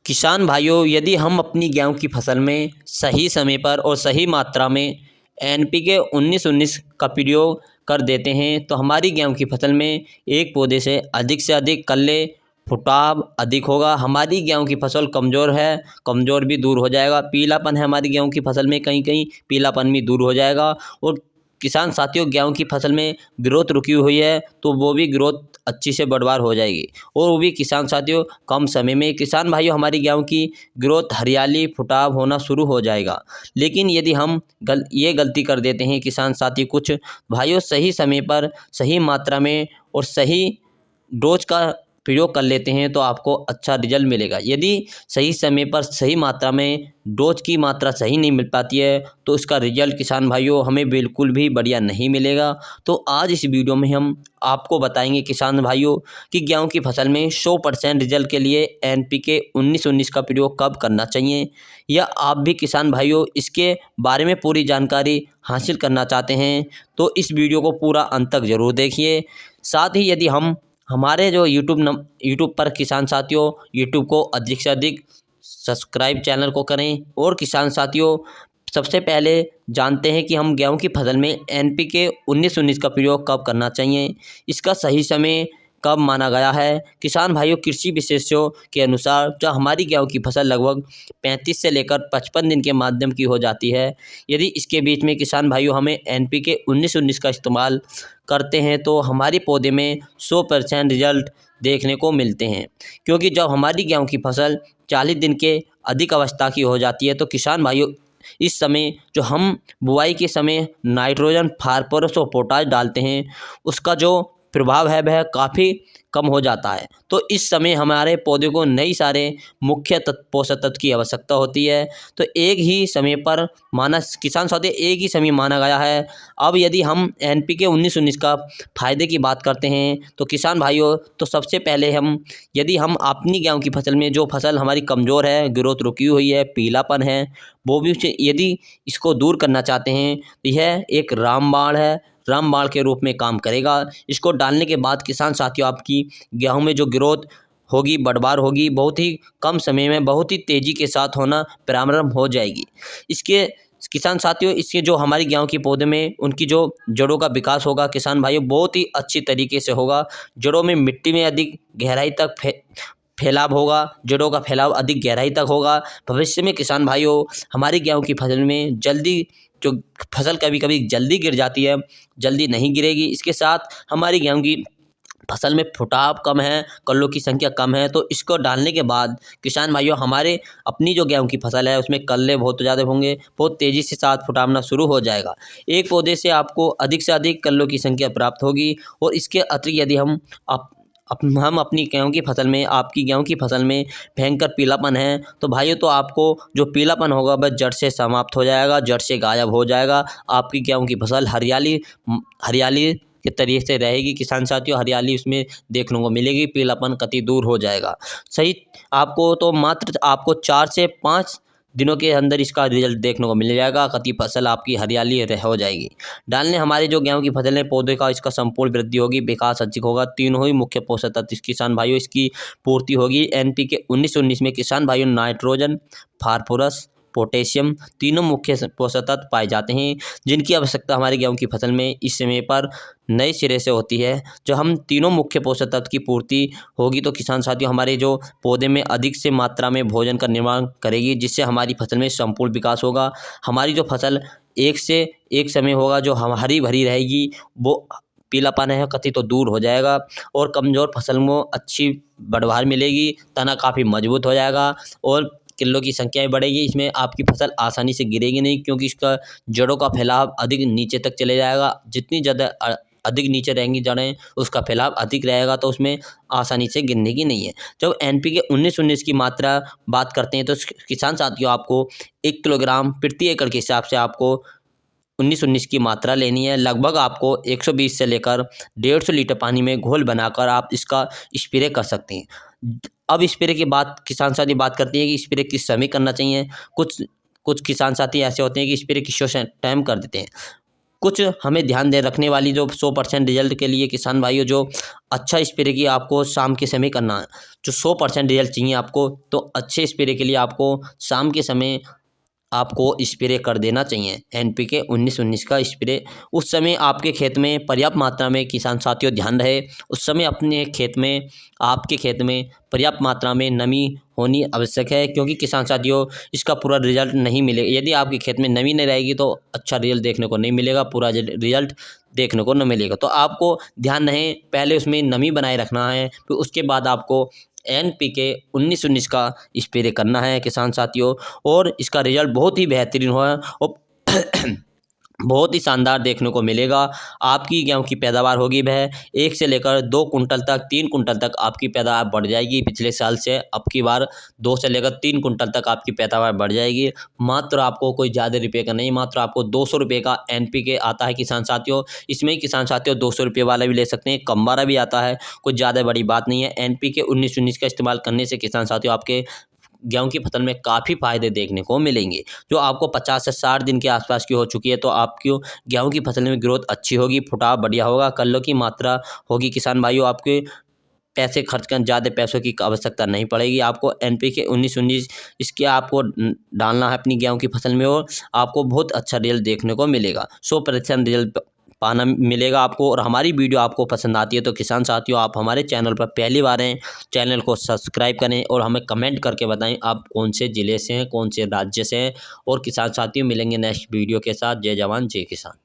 किसान भाइयों, यदि हम अपनी गेहूं की फसल में सही समय पर और सही मात्रा में एनपीके 19-19 का प्रयोग कर देते हैं तो हमारी गेहूं की फसल में एक पौधे से अधिक कल्ले फुटाव अधिक होगा। हमारी गेहूं की फसल कमज़ोर है, कमज़ोर भी दूर हो जाएगा। पीलापन है हमारी गेहूं की फसल में, कहीं कहीं पीलापन भी दूर हो जाएगा। और किसान साथियों, गेहूं की फसल में ग्रोथ रुकी हुई है तो वो भी ग्रोथ अच्छी से बढ़वार हो जाएगी। और वो भी किसान साथियों कम समय में। किसान भाइयों, हमारी गेहूं की ग्रोथ हरियाली फुटाव होना शुरू हो जाएगा। लेकिन यदि हम ये गलती कर देते हैं किसान साथी कुछ भाइयों, सही समय पर सही मात्रा में और सही डोज का प्रयोग कर लेते हैं तो आपको अच्छा रिजल्ट मिलेगा। यदि सही समय पर सही मात्रा में डोज की मात्रा सही नहीं मिल पाती है तो उसका रिजल्ट किसान भाइयों हमें बिल्कुल भी बढ़िया नहीं मिलेगा। तो आज इस वीडियो में हम आपको बताएंगे किसान भाइयों कि गेहूं की फसल में 100% रिजल्ट के लिए एनपीके 19-19 का प्रयोग कब करना चाहिए, या आप भी किसान भाइयों इसके बारे में पूरी जानकारी हासिल करना चाहते हैं तो इस वीडियो को पूरा अंत तक ज़रूर देखिए। साथ ही यदि हम हमारे जो यूट्यूब पर किसान साथियों यूट्यूब को अधिक से अधिक सब्सक्राइब चैनल को करें। और किसान साथियों, सबसे पहले जानते हैं कि हम गेहूं की फसल में एनपीके 19-19 का प्रयोग कब करना चाहिए, इसका सही समय कब माना गया है। किसान भाइयों, कृषि विशेषज्ञों के अनुसार जब हमारी गेहूं की फसल लगभग 35 से लेकर 55 दिन के माध्यम की हो जाती है, यदि इसके बीच में किसान भाइयों हमें एनपीके 19-19 का इस्तेमाल करते हैं तो हमारे पौधे में 100% रिजल्ट देखने को मिलते हैं। क्योंकि जब हमारी गेहूं की फसल 40 दिन के अधिक अवस्था की हो जाती है तो किसान भाइयों इस समय जो हम बुआई के समय नाइट्रोजन, फास्फोरस और पोटाश डालते हैं उसका जो प्रभाव है वह काफ़ी कम हो जाता है। तो इस समय हमारे पौधे को नई सारे मुख्य पोषक तत्व की आवश्यकता होती है। तो एक ही समय पर किसान साथी एक ही समय माना गया है। अब यदि हम एनपीके 19-19 का फ़ायदे की बात करते हैं तो किसान भाइयों, तो सबसे पहले यदि हम अपनी गेहूं की फसल में जो फसल हमारी कमज़ोर है, ग्रोथ रुकी हुई है, पीलापन है, वो भी यदि इसको दूर करना चाहते हैं तो यह एक रामबाण है, रामबाण के रूप में काम करेगा। इसको डालने के बाद किसान साथियों आपकी गेहूं में जो ग्रोथ होगी, बढ़वार होगी, बहुत ही कम समय में बहुत ही तेज़ी के साथ होना प्रारंभ हो जाएगी। इसके किसान साथियों, इसके जो हमारी गेहूं के पौधे में उनकी जो जड़ों का विकास होगा किसान भाइयों बहुत ही अच्छी तरीके से होगा। जड़ों में मिट्टी में अधिक गहराई तक फैलाव होगा, जड़ों का फैलाव अधिक गहराई तक होगा। भविष्य में किसान भाइयों हमारी गेहूं की फसल में जल्दी जो फसल कभी कभी जल्दी गिर जाती है, जल्दी नहीं गिरेगी। इसके साथ हमारी गेहूं की फसल में फुटाव कम है, कल्लों की संख्या कम है। तो इसको डालने के बाद किसान भाइयों हमारे अपनी जो गेहूं की फसल है उसमें कल्ले बहुत ज़्यादा होंगे, बहुत तेज़ी से साथ फुटावना शुरू हो जाएगा। एक पौधे से आपको अधिक से अधिक कल्लों की संख्या प्राप्त होगी। और इसके अतिरिक्त यदि हम अपनी गेहूं की फसल में आपकी गेहूं की फसल में भयंकर पीलापन है तो भाइयों, तो आपको जो पीलापन होगा वह जड़ से समाप्त हो जाएगा, जड़ से गायब हो जाएगा। आपकी गेहूं की फसल हरियाली हरियाली के तरीके से रहेगी। किसान साथियों, हरियाली उसमें देखने को मिलेगी, पीलापन कतई दूर हो जाएगा। सही आपको तो मात्र आपको 4 से 5 दिनों के अंदर इसका रिजल्ट देखने को मिल जाएगा, कतई फसल आपकी हरियाली हो जाएगी। डालने हमारे जो गेहूं की फसल है पौधे का इसका संपूर्ण वृद्धि होगी, विकास अधिक होगा। तीनों ही मुख्य पोषक तत्व किसान भाइयों इसकी पूर्ति होगी। एनपीके 19-19 में किसान भाइयों नाइट्रोजन, फास्फोरस, पोटेशियम तीनों मुख्य पोषक तत्व पाए जाते हैं जिनकी आवश्यकता हमारी गेहूं की फसल में इस समय पर नए सिरे से होती है। जो हम तीनों मुख्य पोषक तत्व की पूर्ति होगी तो किसान साथियों हमारे जो पौधे में अधिक से मात्रा में भोजन का निर्माण करेगी, जिससे हमारी फसल में संपूर्ण विकास होगा। हमारी जो फसल एक से एक समय होगा जो हम हरी भरी रहेगी, वो पीलापन है कतई तो दूर हो जाएगा। और कमज़ोर फसल में अच्छी बढ़वार मिलेगी, तना काफ़ी मजबूत हो जाएगा और किलो की संख्या भी बढ़ेगी। इसमें आपकी फसल आसानी से गिरेगी नहीं, क्योंकि इसका जड़ों का फैलाव अधिक नीचे तक चले जाएगा। जितनी ज़्यादा अधिक नीचे रहेंगी जड़ें, उसका फैलाव अधिक रहेगा, तो उसमें आसानी से गिरने की नहीं है। जब एनपीके 19-19 की मात्रा बात करते हैं तो किसान साथियों आपको 1 किलोग्राम प्रति एकड़ के हिसाब से आपको 19-19 की मात्रा लेनी है। लगभग आपको 120 से लेकर 150 लीटर पानी में घोल बनाकर आप इसका स्प्रे कर सकते हैं। अब स्प्रे के बाद किसान साथी बात करते हैं कि स्प्रे किस समय करना चाहिए। कुछ किसान साथी ऐसे होते हैं कि स्प्रे किसी टाइम कर देते हैं। कुछ हमें ध्यान दे रखने वाली जो 100% रिजल्ट के लिए किसान भाइयों, जो अच्छा स्प्रे की आपको शाम के समय करना है, जो 100% रिजल्ट चाहिए आपको, तो अच्छे स्प्रे के लिए आपको शाम के समय आपको स्प्रे कर देना चाहिए एनपीके 19-19 का स्प्रे। उस समय आपके खेत में पर्याप्त मात्रा में, किसान साथियों ध्यान रहे, उस समय अपने खेत में, आपके खेत में पर्याप्त मात्रा में नमी होनी आवश्यक है, क्योंकि किसान साथियों इसका पूरा रिजल्ट नहीं मिलेगा। यदि आपके खेत में नमी नहीं रहेगी तो अच्छा रिजल्ट देखने को नहीं मिलेगा, पूरा रिजल्ट देखने को न मिलेगा। तो आपको ध्यान रहे, पहले उसमें नमी बनाए रखना है, फिर उसके बाद आपको एनपीके 19-19 का स्प्रे करना है किसान साथियों, और इसका रिजल्ट बहुत ही बेहतरीन हुआ है और बहुत ही शानदार देखने को मिलेगा। आपकी गेहूं की पैदावार होगी वह 1 से लेकर 2 कुंटल तक, 3 कुंटल तक आपकी पैदावार बढ़ जाएगी पिछले साल से। अब की बार 2 से लेकर 3 कुंटल तक आपकी पैदावार बढ़ जाएगी। मात्र आपको कोई ज़्यादा रुपये का नहीं, मात्र आपको 200 रुपये का एनपीके आता है किसान साथियों। इसमें किसान साथियों 200 रुपये वाला भी ले सकते हैं, कम वाला भी आता है, कुछ ज़्यादा बड़ी बात नहीं है। एनपीके 19-19 का इस्तेमाल करने से किसान साथियों आपके गेहूं की फसल में काफ़ी फायदे देखने को मिलेंगे। जो आपको 50 से 60 दिन के आसपास की हो चुकी है, तो आपकी गेहूं की फसल में ग्रोथ अच्छी होगी, फुटाव बढ़िया होगा, कल्लों की मात्रा होगी। किसान भाइयों आपके पैसे खर्च कर, ज़्यादा पैसों की आवश्यकता नहीं पड़ेगी। आपको एनपीके 19-19 इसके आपको डालना है अपनी गेहूं की फसल में, और आपको बहुत अच्छा रिजल्ट देखने को मिलेगा, 100% रिजल्ट पाना मिलेगा आपको। और हमारी वीडियो आपको पसंद आती है तो किसान साथियों, आप हमारे चैनल पर पहली बार हैं, चैनल को सब्सक्राइब करें और हमें कमेंट करके बताएं आप कौन से ज़िले से हैं, कौन से राज्य से हैं। और किसान साथियों, मिलेंगे नेक्स्ट वीडियो के साथ। जय जवान जय किसान।